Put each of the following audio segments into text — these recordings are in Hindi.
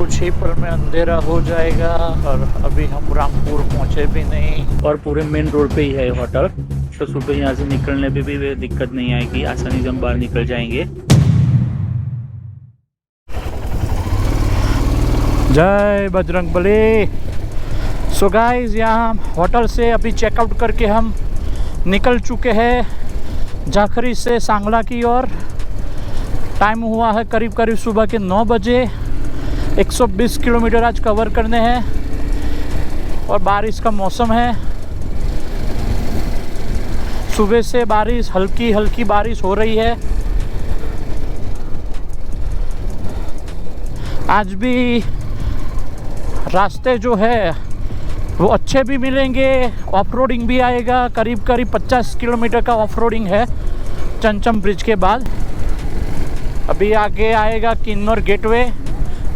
कुछ ही पल में अंधेरा हो जाएगा और अभी हम रामपुर पहुंचे भी नहीं और पूरे मेन रोड पे ही है होटल, तो सुबह यहाँ से निकलने पे भी दिक्कत नहीं आएगी, आसानी से हम बाहर निकल जाएंगे। जय बजरंगबली। सो गाइस, यहाँ होटल से अभी चेकआउट करके हम निकल चुके हैं जाखरी से सांगला की ओर। टाइम हुआ है करीब करीब सुबह के 9 बजे। 120 किलोमीटर आज कवर करने हैं और बारिश का मौसम है। सुबह से बारिश, हल्की हल्की बारिश हो रही है। आज भी रास्ते जो है वो अच्छे भी मिलेंगे, ऑफ रोडिंग भी आएगा। करीब करीब 50 किलोमीटर का ऑफ रोडिंग है चंचम ब्रिज के बाद। अभी आगे आएगा किन्नौर गेटवे,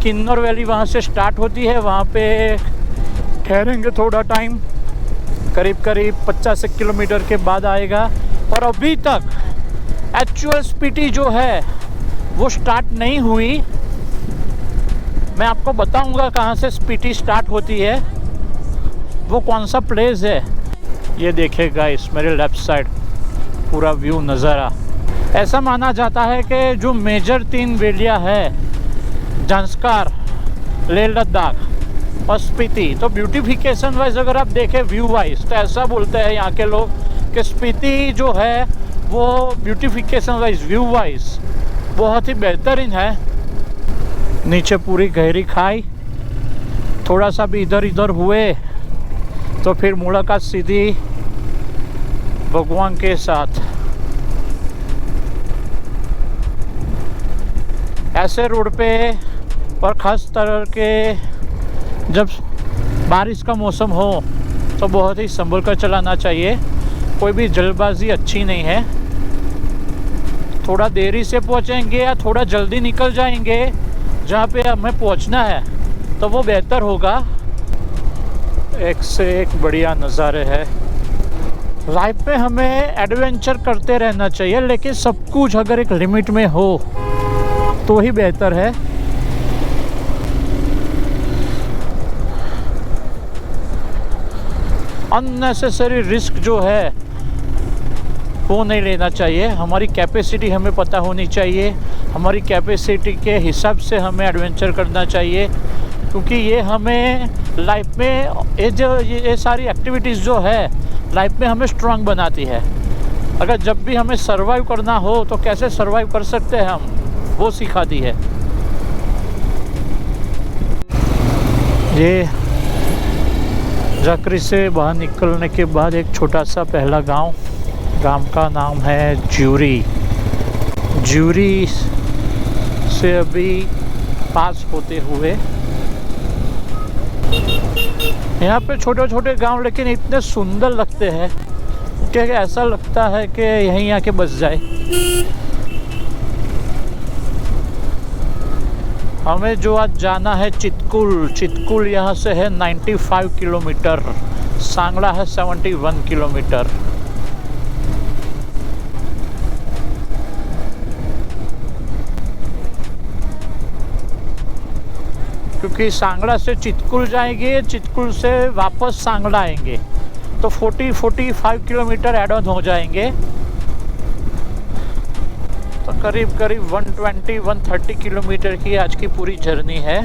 किन्नौर वैली वहाँ से स्टार्ट होती है। वहाँ पे ठहरेंगे थोड़ा टाइम, करीब करीब 50 किलोमीटर के बाद आएगा। और अभी तक एक्चुअल स्पीटी जो है वो स्टार्ट नहीं हुई। मैं आपको बताऊंगा कहाँ से स्पीटी स्टार्ट होती है, वो कौन सा प्लेस है। ये देखिएगा इस मेरे लेफ्ट साइड पूरा व्यू नज़ारा। ऐसा माना जाता है कि जो मेजर 3 वैलियाँ है, ज़ंस्कार, लेह लद्दाख और स्पीति, तो ब्यूटिफिकेशन वाइज अगर आप देखें व्यू वाइज, तो ऐसा बोलते हैं यहाँ के लोग कि स्पीति जो है वो ब्यूटिफिकेशन वाइज, व्यू वाइज बहुत ही बेहतरीन है। नीचे पूरी गहरी खाई, थोड़ा सा भी इधर इधर हुए तो फिर मुलाकात सीधी भगवान के साथ। ऐसे रोड पे और ख़ास तरह के जब बारिश का मौसम हो तो बहुत ही संभल कर चलाना चाहिए। कोई भी जल्दबाजी अच्छी नहीं है। थोड़ा देरी से पहुंचेंगे या थोड़ा जल्दी निकल जाएंगे जहाँ पे हमें पहुंचना है तो वो बेहतर होगा। एक से एक बढ़िया नज़ारे है। लाइफ में हमें एडवेंचर करते रहना चाहिए, लेकिन सब कुछ अगर एक लिमिट में हो तो ही बेहतर है। अननेसेसरी रिस्क जो है वो नहीं लेना चाहिए। हमारी कैपेसिटी हमें पता होनी चाहिए, हमारी कैपेसिटी के हिसाब से हमें एडवेंचर करना चाहिए, क्योंकि ये हमें लाइफ में ये सारी एक्टिविटीज़ जो है लाइफ में हमें स्ट्रांग बनाती है। अगर जब भी हमें सर्वाइव करना हो तो कैसे सर्वाइव कर सकते हैं हम, वो सिखाती है। ये जाखरी से बाहर निकलने के बाद एक छोटा सा पहला गांव का नाम है ज्यूरी। ज्यूरी से अभी पास होते हुए यहाँ पे छोटे छोटे गांव, लेकिन इतने सुंदर लगते हैं कि ऐसा लगता है कि यहीं आके बस जाए। हमें जो आज जाना है चितकुल यहाँ से है 95 किलोमीटर, सांगला है 71 किलोमीटर। क्योंकि सांगला से चितकुल जाएंगे, चितकुल से वापस सांगला आएंगे तो 40-45 किलोमीटर ऐड ऑन हो जाएंगे। तो करीब करीब 120-130 किलोमीटर की आज की पूरी जर्नी है।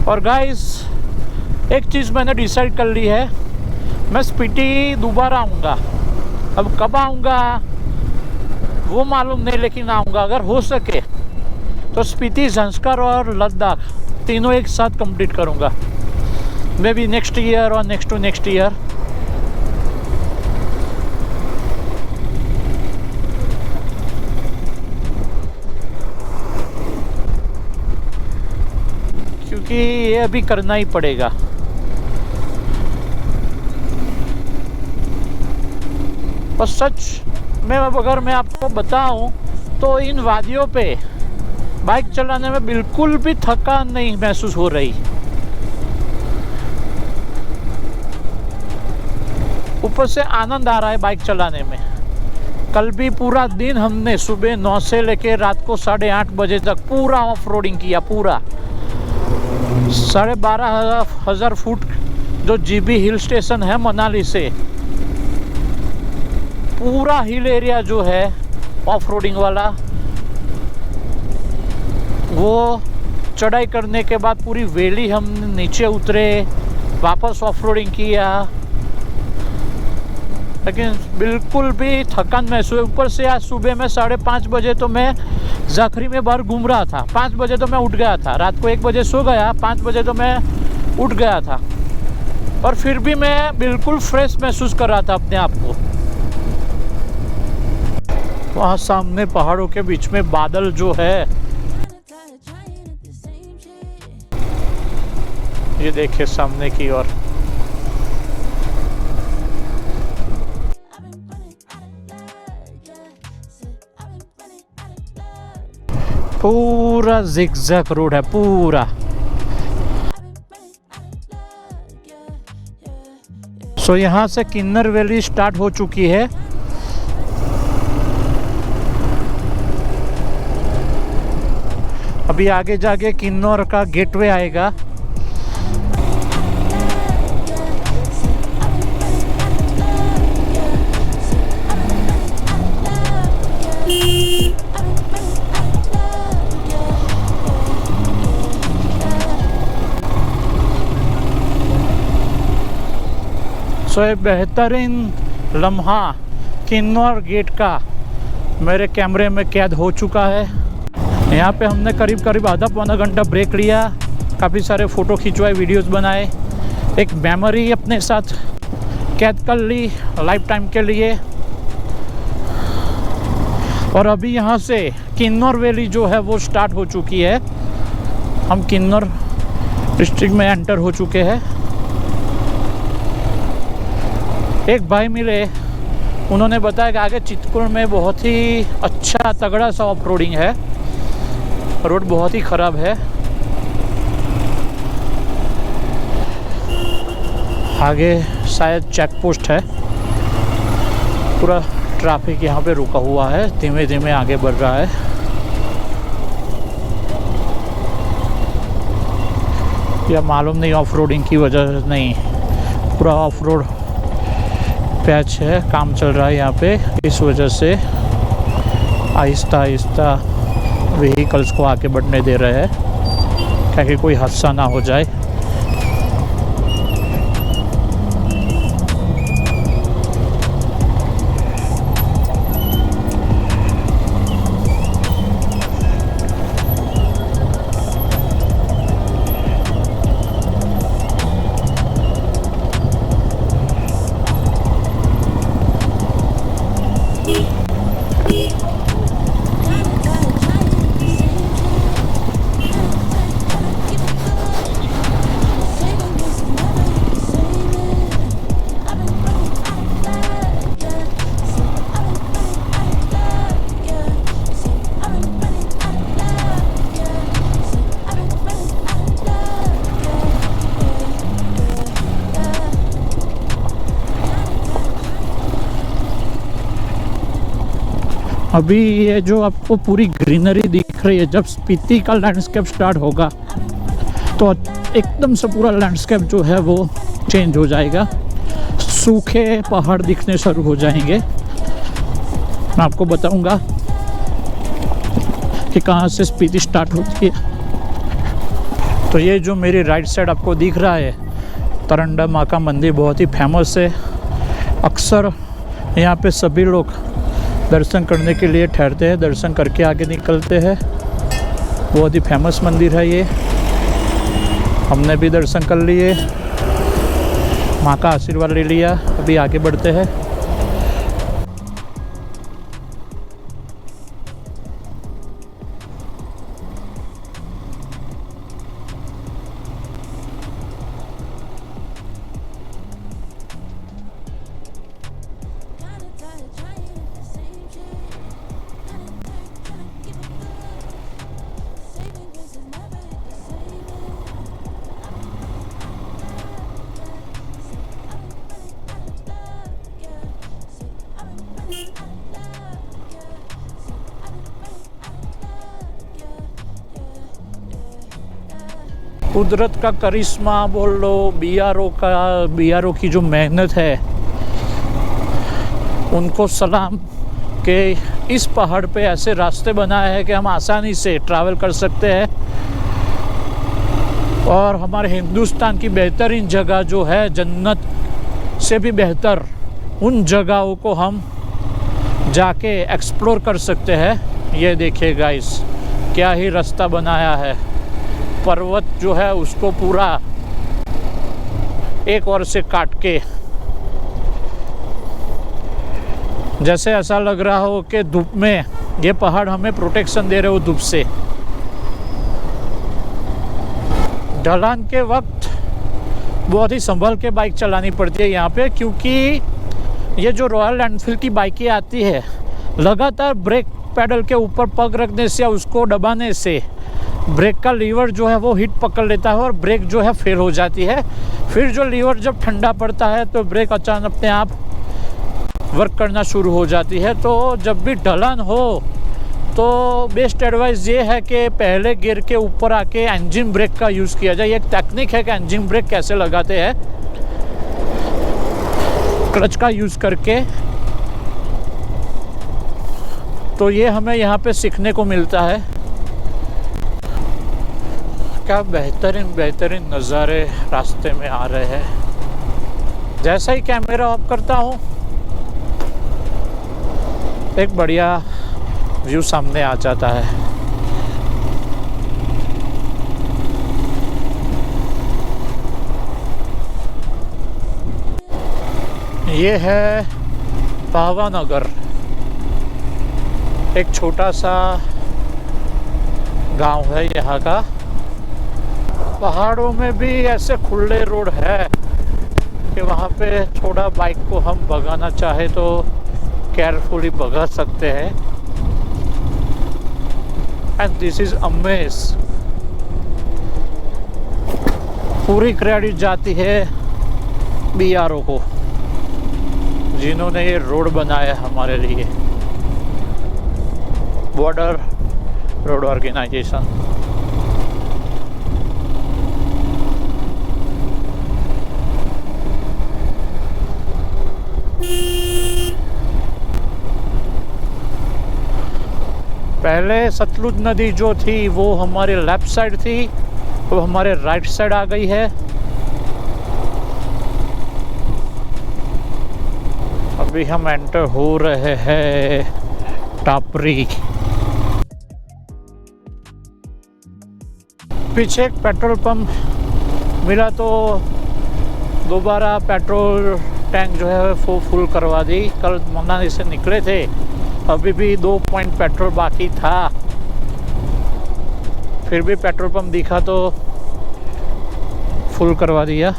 और गाइस, एक चीज़ मैंने डिसाइड कर ली है, मैं स्पीति दोबारा आऊँगा। अब कब आऊँगा वो मालूम नहीं, लेकिन आऊँगा। अगर हो सके तो स्पीति, ज़ंस्कार और लद्दाख तीनों एक साथ कंप्लीट करूँगा, मे बी नेक्स्ट ईयर और नेक्स्ट टू नेक्स्ट ईयर। क्योंकि ये अभी करना ही पड़ेगा। और सच में अगर मैं आपको बताऊं तो इन वादियों पे बाइक चलाने में बिल्कुल भी थकान नहीं महसूस हो रही। ऊपर से आनंद आ रहा है बाइक चलाने में। कल भी पूरा दिन हमने सुबह 9 से लेके रात को 8:30 बजे तक पूरा ऑफ रोडिंग किया। पूरा 12,500 फुट जो जीबी हिल स्टेशन है मनाली से, पूरा हिल एरिया जो है ऑफ रोडिंग वाला, वो चढ़ाई करने के बाद पूरी वैली हम नीचे उतरे, वापस ऑफ रोडिंग किया, लेकिन बिल्कुल भी थकान महसूस। ऊपर से आज सुबह में 5:30 बजे तो मैं जाखरी में बाहर घूम रहा था। 5 बजे तो मैं उठ गया था, रात को 1 बजे सो गया, 5 बजे तो मैं उठ गया था, और फिर भी मैं बिल्कुल फ्रेश महसूस कर रहा था अपने आप को। वहाँ सामने पहाड़ों के बीच में बादल जो है, ये देखिए सामने की ओर, पूरा जिगजैग रोड है पूरा। सो यहाँ से किन्नर वैली स्टार्ट हो चुकी है। अभी आगे जाके किन्नौर का गेटवे आएगा। सो ये बेहतरीन लम्हा किन्नौर गेट का मेरे कैमरे में कैद हो चुका है। यहाँ पे हमने करीब आधा पौना घंटा ब्रेक लिया, काफ़ी सारे फ़ोटो खिंचवाए, वीडियोस बनाए, एक मेमोरी अपने साथ कैद कर ली लाइफ टाइम के लिए। और अभी यहाँ से किन्नौर वैली जो है वो स्टार्ट हो चुकी है। हम किन्नौर डिस्ट्रिक्ट में एंटर हो चुके हैं। एक भाई मिले, उन्होंने बताया कि आगे चितकुड़ में बहुत ही अच्छा तगड़ा सा ऑफ रोडिंग है, रोड बहुत ही ख़राब है। आगे शायद चेक पोस्ट है, पूरा ट्रैफिक यहाँ पे रुका हुआ है, धीमे धीमे आगे बढ़ रहा है। या मालूम नहीं ऑफ रोडिंग की वजह से नहीं, पूरा ऑफ रोड पैच है, काम चल रहा है यहाँ पे, इस वजह से आहिस्ता आहिस्ता व्हीकल्स को आगे बढ़ने दे रहे हैं ताकि कोई हादसा ना हो जाए। अभी ये जो आपको पूरी ग्रीनरी दिख रही है, जब स्पीति का लैंडस्केप स्टार्ट होगा तो एकदम से पूरा लैंडस्केप जो है वो चेंज हो जाएगा, सूखे पहाड़ दिखने शुरू हो जाएंगे। मैं आपको बताऊंगा कि कहाँ से स्पीति स्टार्ट होती है। तो ये जो मेरी राइट साइड आपको दिख रहा है, तरंडा माँ का मंदिर बहुत ही फेमस है। अक्सर यहाँ पे सभी लोग दर्शन करने के लिए ठहरते हैं, दर्शन करके आगे निकलते हैं। बहुत ही फेमस मंदिर है ये, हमने भी दर्शन कर लिए, माँ का आशीर्वाद ले लिया। अभी आगे बढ़ते हैं। कुदरत का करिश्मा बोल लो, बीआरओ की जो मेहनत है, उनको सलाम कि इस पहाड़ पे ऐसे रास्ते बनाए हैं कि हम आसानी से ट्रैवल कर सकते हैं। और हमारे हिंदुस्तान की बेहतरीन जगह जो है, जन्नत से भी बेहतर, उन जगहों को हम जाके एक्सप्लोर कर सकते हैं। ये देखिए गाइस, क्या ही रास्ता बनाया है। पर्वत जो है उसको पूरा एक ओर से काट के, जैसे ऐसा लग रहा हो कि धूप में ये पहाड़ हमें प्रोटेक्शन दे रहे हो धूप से। ढलान के वक्त बहुत ही संभल के बाइक चलानी पड़ती है यहाँ पे, क्योंकि ये जो रॉयल एनफील्ड की बाइकें आती है, लगातार ब्रेक पैडल के ऊपर पग रखने से या उसको दबाने से ब्रेक का लीवर जो है वो हीट पकड़ लेता है और ब्रेक जो है फेल हो जाती है। फिर जो लीवर जब ठंडा पड़ता है तो ब्रेक अचानक अपने आप वर्क करना शुरू हो जाती है। तो जब भी ढलान हो तो बेस्ट एडवाइस ये है कि पहले गियर के ऊपर आके इंजन ब्रेक का यूज़ किया जाए। एक टेक्निक है कि इंजन ब्रेक कैसे लगाते हैं, क्लच का यूज़ करके। तो ये हमें यहाँ पे सीखने को मिलता है। क्या बेहतरीन नज़ारे रास्ते में आ रहे हैं। जैसा ही कैमरा ऑफ करता हूँ, एक बढ़िया व्यू सामने आ जाता है। ये है भावानगर, एक छोटा सा गांव है यहाँ का। पहाड़ों में भी ऐसे खुले रोड है कि वहाँ पे थोड़ा बाइक को हम भगाना चाहे तो केयरफुली भगा सकते हैं। And this is amaze. पूरी क्रेडिट जाती है बीआरओ को, जिन्होंने ये रोड बनाया हमारे लिए, बॉर्डर रोड ऑर्गेनाइजेशन। पहले सतलुज नदी जो थी वो हमारे लेफ्ट साइड थी, वो हमारे राइट साइड आ गई है। अभी हम एंटर हो रहे हैं टापरी। पीछे एक पेट्रोल पंप मिला तो दोबारा पेट्रोल टैंक जो है वो फुल करवा दी। कल मनाली से निकले थे, अभी भी 2 पॉइंट पेट्रोल बाकी था, फिर भी पेट्रोल पंप दिखा तो फुल करवा दिया।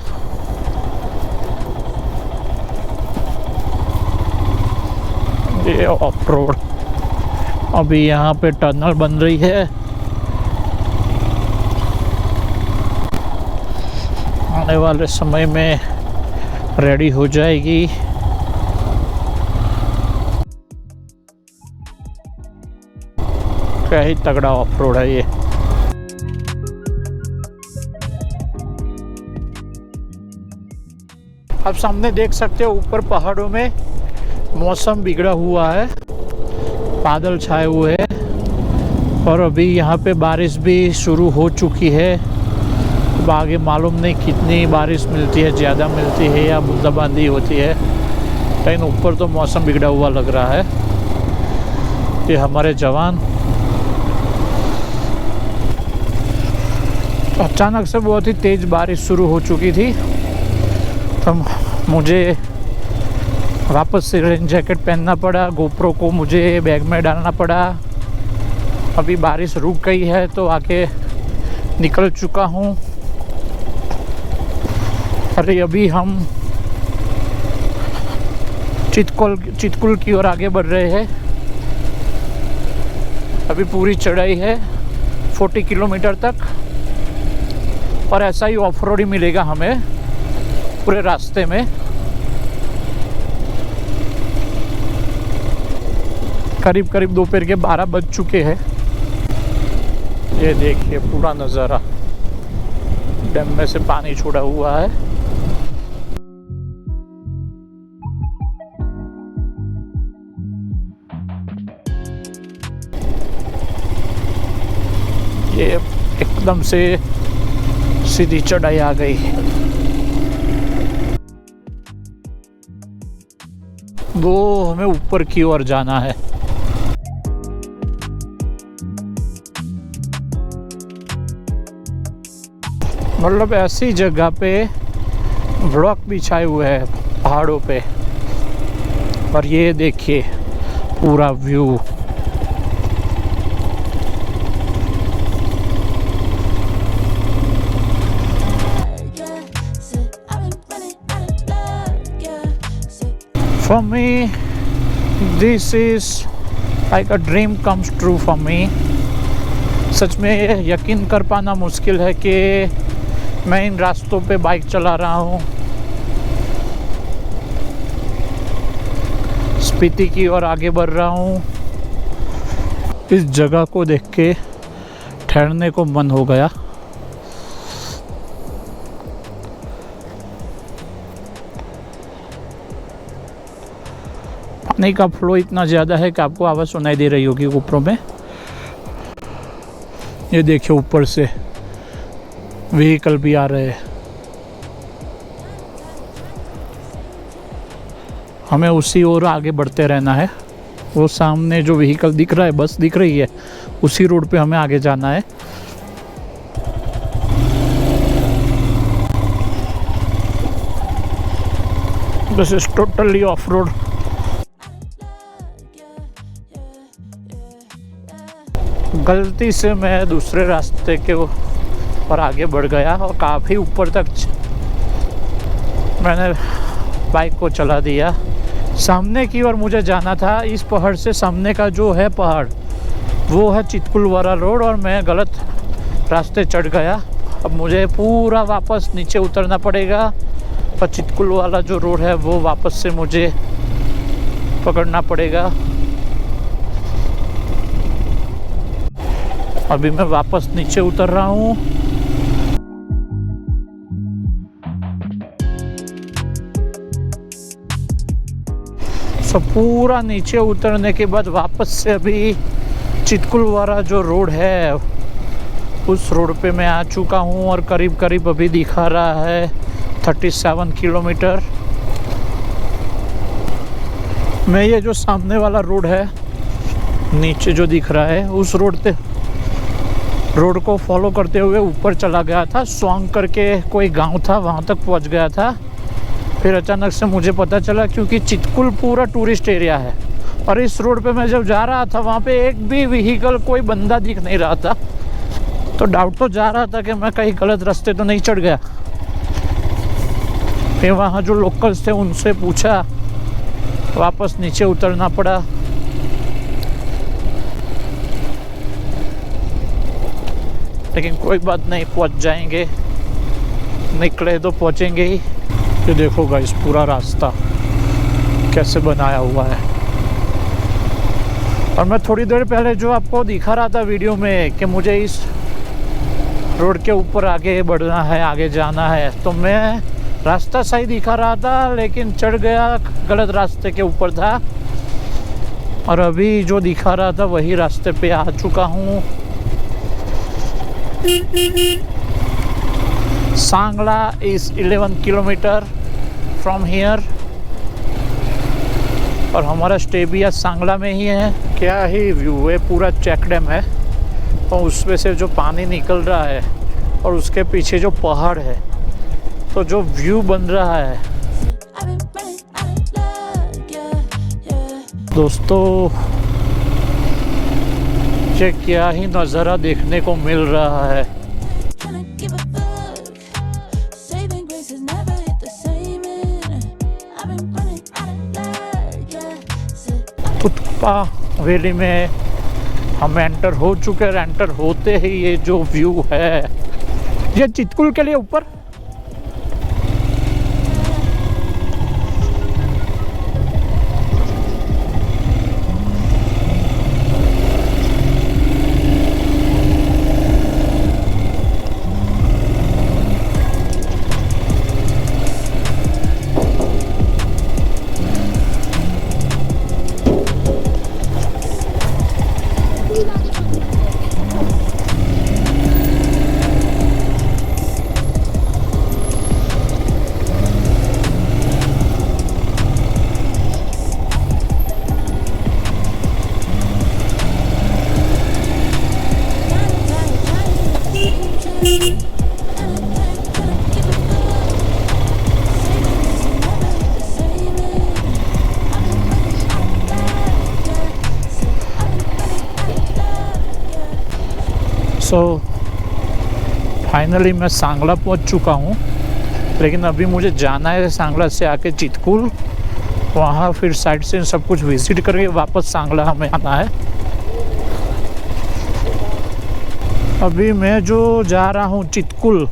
ये ऑफ रोड, अभी यहाँ पे टनल बन रही है, आने वाले समय में रेडी हो जाएगी। क्या ही तगड़ा ऑफ रोड है ये। आप सामने देख सकते हो ऊपर पहाड़ों में मौसम बिगड़ा हुआ है, बादल छाए हुए हैं और अभी यहाँ पे बारिश भी शुरू हो चुकी है। अब आगे मालूम नहीं कितनी बारिश मिलती है, ज़्यादा मिलती है या बूंदाबांदी होती है, लेकिन ऊपर तो मौसम बिगड़ा हुआ लग रहा है। ये हमारे जवान अचानक से बहुत ही तेज़ बारिश शुरू हो चुकी थी, तो मुझे वापस से रेन जैकेट पहनना पड़ा, गोप्रो को मुझे बैग में डालना पड़ा। अभी बारिश रुक गई है तो आगे निकल चुका हूँ। अरे अभी हम चितकुल की ओर आगे बढ़ रहे हैं। अभी पूरी चढ़ाई है 40 किलोमीटर तक, और ऐसा ही ऑफ रोड ही मिलेगा हमें पूरे रास्ते में। करीब करीब दोपहर के 12 बज चुके हैं। ये देखिए पूरा नज़ारा। डैम में से पानी छोड़ा हुआ है। ये एकदम से सीधी चढ़ाई आ गई। वो हमें ऊपर की ओर जाना है। मतलब ऐसी जगह पे ब्लॉक बिछाए हुए हैं पहाड़ों पे, और ये देखिए पूरा view. For me, this is like a dream comes true for me. सच में यकीन कर पाना मुश्किल है कि मैं इन रास्तों पे बाइक चला रहा हूँ। स्पीति की ओर आगे बढ़ रहा हूँ। इस जगह को देख के ठहरने को मन हो गया। पानी का फ्लो इतना ज़्यादा है कि आपको आवाज़ सुनाई दे रही होगी ऊपरों में। ये देखिए ऊपर से व्हीकल भी आ रहे हैं। हमें उसी ओर आगे बढ़ते रहना है। वो सामने जो व्हीकल दिख रहा है, बस दिख रही है, उसी रोड पे हमें आगे जाना है। This is totally off road. गलती से मैं दूसरे रास्ते के और आगे बढ़ गया और काफ़ी ऊपर तक मैंने बाइक को चला दिया। सामने की ओर मुझे जाना था। इस पहाड़ से सामने का जो है पहाड़ वो है चितकुलवारा रोड, और मैं गलत रास्ते चढ़ गया। अब मुझे पूरा वापस नीचे उतरना पड़ेगा और चितकुल वाला जो रोड है वो वापस से मुझे पकड़ना पड़ेगा। अभी मैं वापस नीचे उतर रहा हूँ। पूरा नीचे उतरने के बाद वापस से अभी चितकुलवारा जो रोड है उस रोड पे मैं आ चुका हूँ, और करीब करीब अभी दिखा रहा है 37 किलोमीटर। मैं ये जो सामने वाला रोड है नीचे जो दिख रहा है उस रोड को फॉलो करते हुए ऊपर चला गया था। स्वांग करके कोई गांव था, वहाँ तक पहुँच गया था। फिर अचानक से मुझे पता चला, क्योंकि चितकुल पूरा टूरिस्ट एरिया है और इस रोड पे मैं जब जा रहा था वहाँ पे एक भी व्हीकल, कोई बंदा दिख नहीं रहा था। तो डाउट तो जा रहा था कि मैं कहीं गलत रास्ते तो नहीं चढ़ गया। फिर वहाँ जो लोकल्स थे उनसे पूछा, वापस नीचे उतरना पड़ा। लेकिन कोई बात नहीं, पहुँच जाएंगे। निकले तो पहुँचेंगे ही। ये देखो गाइस पूरा रास्ता कैसे बनाया हुआ है। और मैं थोड़ी देर पहले जो आपको दिखा रहा था वीडियो में कि मुझे इस रोड के ऊपर आगे बढ़ना है, आगे जाना है, तो मैं रास्ता सही दिखा रहा था लेकिन चढ़ गया गलत रास्ते के ऊपर था। और अभी जो दिखा रहा था वही रास्ते पे आ चुका हूँ। Sangla is 11 kilometre from here, और हमारा स्टे भी आज सांगला में ही है। क्या ही व्यू है, पूरा चेक डैम है और उसमें से जो पानी निकल रहा है और उसके पीछे जो पहाड़ है, तो जो व्यू बन रहा है दोस्तों, ये क्या ही नज़ारा देखने को मिल रहा है। तुतपा वैली में हम एंटर हो चुके हैं। एंटर होते ही ये जो व्यू है, ये चितकुल के लिए ऊपर सो फाइनली मैं सांगला पहुंच चुका हूँ, लेकिन अभी मुझे जाना है सांगला से आके चितकुल, वहाँ फिर साइड से सब कुछ विजिट करके वापस सांगला हमें आना है। अभी मैं जो जा रहा हूँ चितकुल,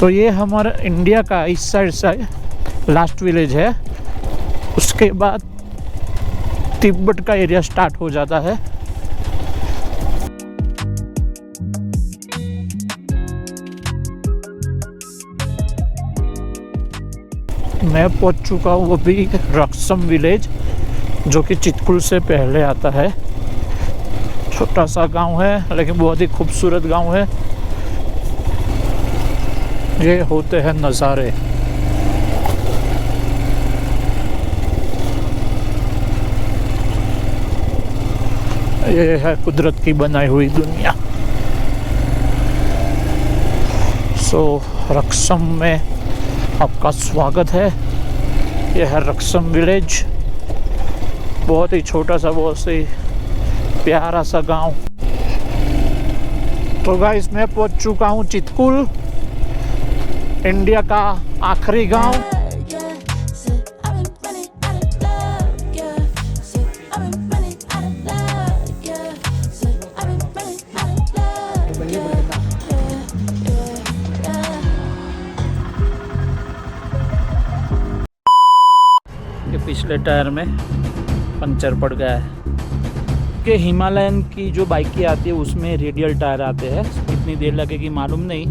तो ये हमारा इंडिया का इस साइड से लास्ट विलेज है। उसके बाद तिब्बत का एरिया स्टार्ट हो जाता है। मैं पहुंच चुका हूँ अभी रक्सम विलेज, जो कि चितकुल से पहले आता है। छोटा सा गांव है लेकिन बहुत ही खूबसूरत गांव है। ये होते हैं नज़ारे। ये है कुदरत की बनाई हुई दुनिया। सो रक्सम में आपका स्वागत है। यह है रक्सम विलेज, बहुत ही छोटा सा, बहुत ही प्यारा सा गांव। तो गाइस मैं पहुंच चुका हूं चितकुल, इंडिया का आखिरी गांव। ये पिछले टायर में पंचर पड़ गया है। कि हिमालयन की जो बाइकें आती है उसमें रेडियल टायर आते हैं। कितनी देर लगेगी मालूम नहीं,